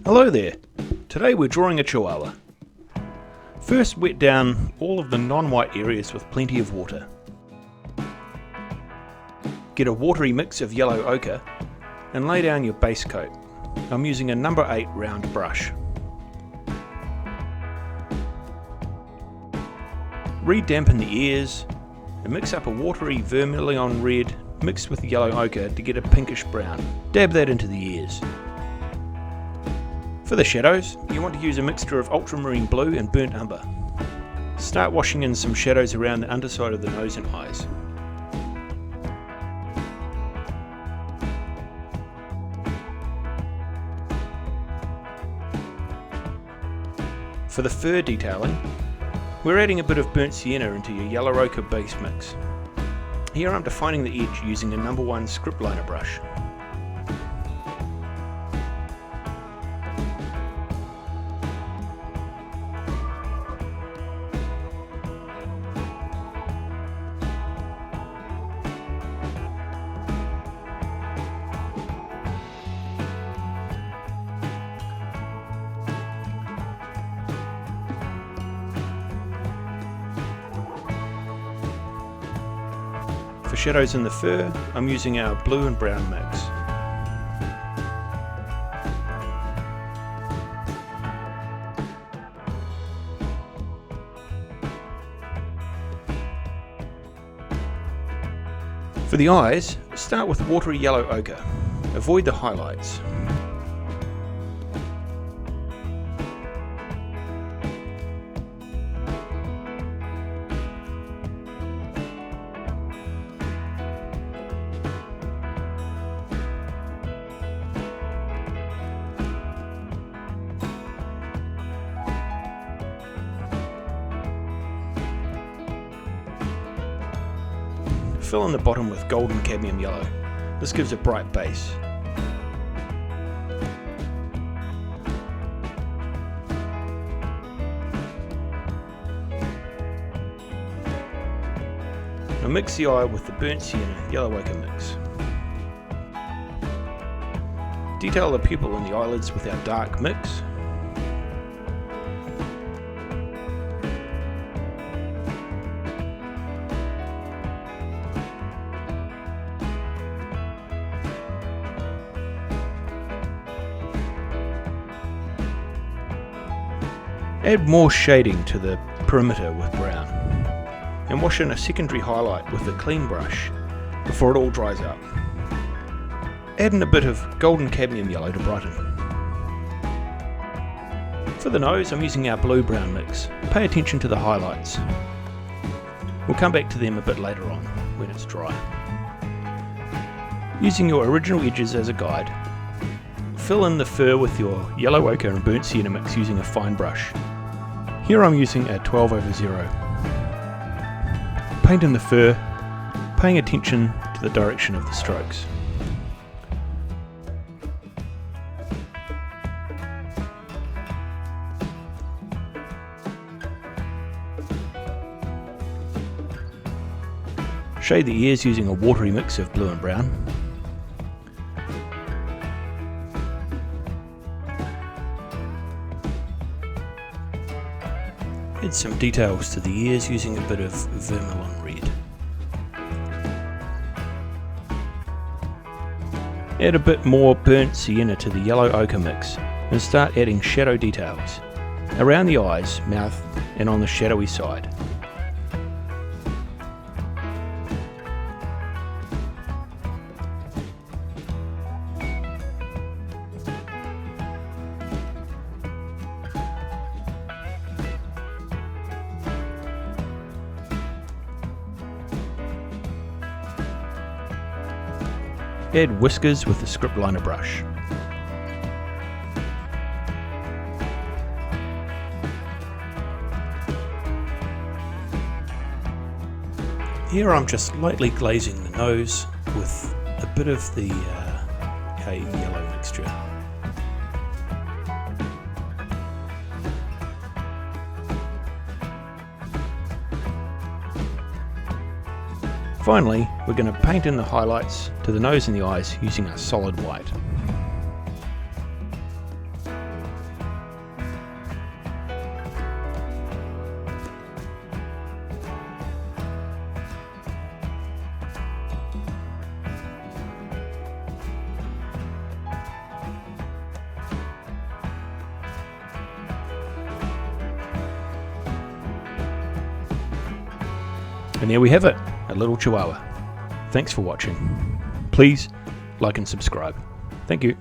Hello there! Today we're drawing a Chihuahua. First, wet down all of the non-white areas with plenty of water. Get a watery mix of yellow ochre and lay down your base coat. I'm using a number 8 round brush. Re-dampen the ears and mix up a watery vermilion red mixed with yellow ochre to get a pinkish brown. Dab that into the ears. For the shadows, you want to use a mixture of ultramarine blue and burnt umber. Start washing in some shadows around the underside of the nose and eyes. For the fur detailing, we're adding a bit of burnt sienna into your yellow ochre base mix. Here I'm defining the edge using a number 1 script liner brush. For shadows in the fur, I'm using our blue and brown mix. For the eyes, start with watery yellow ochre. Avoid the highlights. Fill in the bottom with golden cadmium yellow. This gives a bright base. Now mix the eye with the burnt sienna yellow ochre mix. Detail the pupil and the eyelids with our dark mix. Add more shading to the perimeter with brown, and wash in a secondary highlight with a clean brush before it all dries up. Add in a bit of golden cadmium yellow to brighten. For the nose, I'm using our blue-brown mix. Pay attention to the highlights. We'll come back to them a bit later on, when it's dry. Using your original edges as a guide, fill in the fur with your yellow ochre and burnt sienna mix using a fine brush. Here I'm using a 12/0. Paint in the fur, paying attention to the direction of the strokes. Shade the ears using a watery mix of blue and brown. Add some details to the ears using a bit of vermilion red. Add a bit more burnt sienna to the yellow ochre mix and start adding shadow details around the eyes, mouth and on the shadowy side. Add whiskers with the script liner brush. Here I'm just lightly glazing the nose with a bit of the hay yellow mixture. Finally, we're going to paint in the highlights to the nose and the eyes using a solid white. And there we have it, a little Chihuahua. Thanks for watching. Please like and subscribe. Thank you.